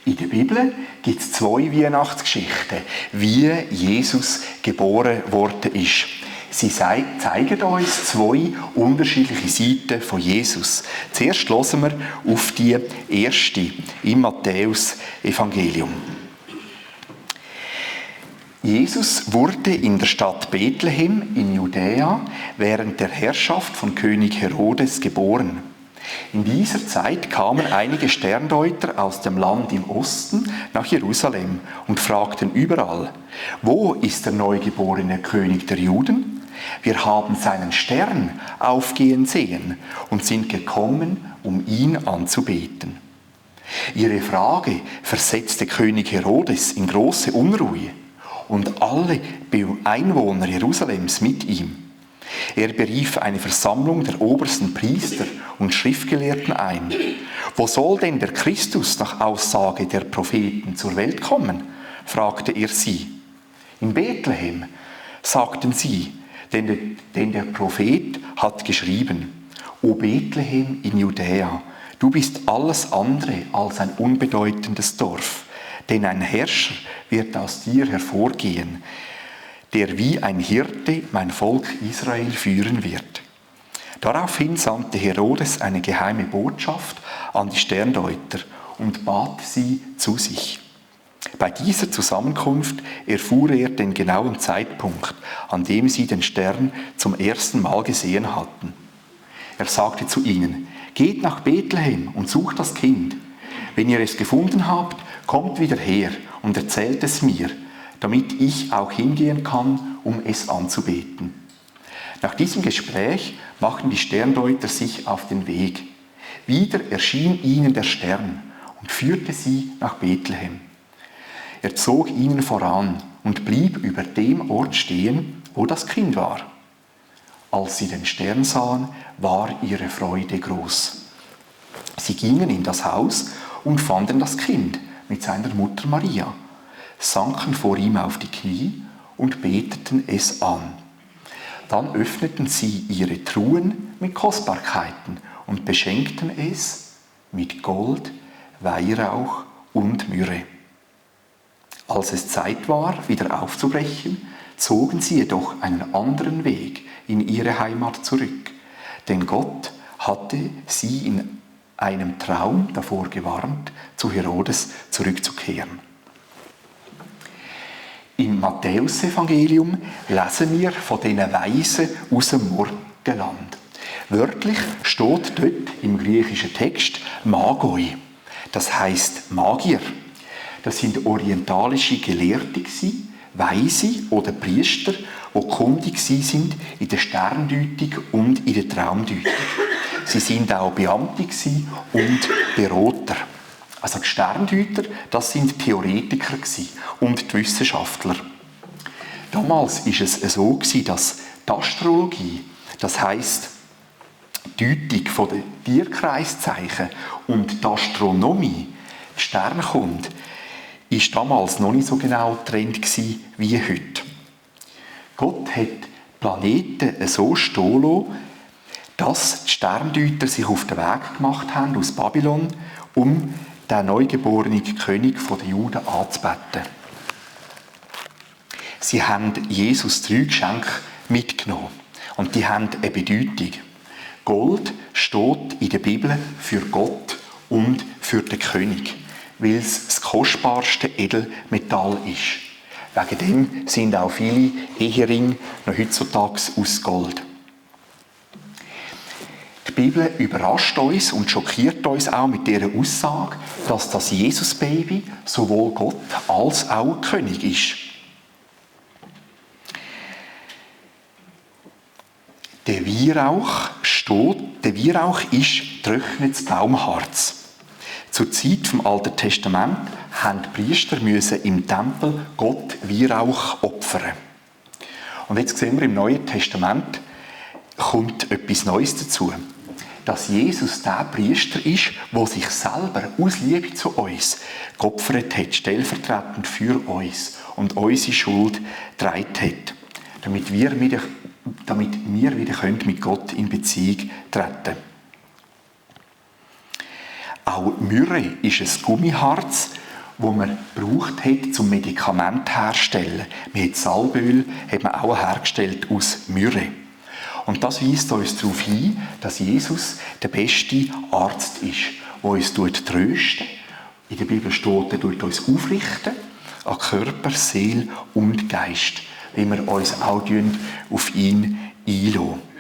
In der Bibel gibt es 2 Weihnachtsgeschichten, wie Jesus geboren worden ist. Sie zeigen uns 2 unterschiedliche Seiten von Jesus. Zuerst hören wir auf die erste im Matthäus-Evangelium. Jesus wurde in der Stadt Bethlehem in Judäa während der Herrschaft von König Herodes geboren. In dieser Zeit kamen einige Sterndeuter aus dem Land im Osten nach Jerusalem und fragten überall: Wo ist der neugeborene König der Juden? Wir haben seinen Stern aufgehen sehen und sind gekommen, um ihn anzubeten. Ihre Frage versetzte König Herodes in große Unruhe und alle Einwohner Jerusalems mit ihm. Er berief eine Versammlung der obersten Priester und Schriftgelehrten ein. Wo soll denn der Christus nach Aussage der Propheten zur Welt kommen? Fragte er sie. In Bethlehem, sagten sie, denn der Prophet hat geschrieben: O Bethlehem in Judäa, du bist alles andere als ein unbedeutendes Dorf, denn ein Herrscher wird aus dir hervorgehen, der wie ein Hirte mein Volk Israel führen wird. Daraufhin sandte Herodes eine geheime Botschaft an die Sterndeuter und bat sie zu sich. Bei dieser Zusammenkunft erfuhr er den genauen Zeitpunkt, an dem sie den Stern zum ersten Mal gesehen hatten. Er sagte zu ihnen: Geht nach Bethlehem und sucht das Kind. Wenn ihr es gefunden habt, kommt wieder her und erzählt es mir, damit ich auch hingehen kann, um es anzubeten. Nach diesem Gespräch machten die Sterndeuter sich auf den Weg. Wieder erschien ihnen der Stern und führte sie nach Bethlehem. Er zog ihnen voran und blieb über dem Ort stehen, wo das Kind war. Als sie den Stern sahen, war ihre Freude groß. Sie gingen in das Haus und fanden das Kind mit seiner Mutter Maria, sanken vor ihm auf die Knie und beteten es an. Dann öffneten sie ihre Truhen mit Kostbarkeiten und beschenkten es mit Gold, Weihrauch und Myrrhe. Als es Zeit war, wieder aufzubrechen, zogen sie jedoch einen anderen Weg in ihre Heimat zurück, denn Gott hatte sie in einem Traum davor gewarnt, zu Herodes zurückzukehren. Im Matthäusevangelium lesen wir von diesen Weisen aus dem Morgenland. Wörtlich steht dort im griechischen Text Magoi. Das heisst Magier. Das sind orientalische Gelehrte, Weise oder Priester, die kundig sind in der Sterndeutung und in der Traumdeutung. Sie sind auch Beamte und Berater. Also die Sterndeuter, das sind Theoretiker und die Wissenschaftler. Damals war es so, dass die Astrologie, das heisst die Deutung der Tierkreiszeichen und die Astronomie, die Sternkunde, ist damals noch nicht so genau getrennt wie heute. Gott hat die Planeten so stehen lassen, dass die Sterndeuter sich auf den Weg gemacht haben aus Babylon, um den neugeborenen König der Juden anzubeten. Sie haben Jesus 3 Geschenke mitgenommen und die haben eine Bedeutung. Gold steht in der Bibel für Gott und für den König, weil es das kostbarste Edelmetall ist. Wegen dem sind auch viele Eheringe noch heutzutage aus Gold. Die Bibel überrascht uns und schockiert uns auch mit dieser Aussage, dass das Jesus-Baby sowohl Gott als auch König ist. Der Weihrauch ist trocknetes Baumharz. Zur Zeit des Alten Testaments mussten die Priester im Tempel Gott Weihrauch opfern. Und jetzt sehen wir, im Neuen Testament kommt etwas Neues dazu. Dass Jesus der Priester ist, der sich selber aus Liebe zu uns geopfert hat, stellvertretend für uns und unsere Schuld getragen hat, damit wir wieder mit Gott in Beziehung treten können. Auch Myrrhe ist ein Gummiharz, wo man gebraucht hat, zum Medikament herzustellen. Man hat Salböl hat man auch hergestellt aus Myrrhe. Und das weist uns darauf hin, dass Jesus der beste Arzt ist, der uns tröstet. In der Bibel steht, er tut uns aufrichten an Körper, Seele und Geist, wenn wir uns auch auf ihn einlassen.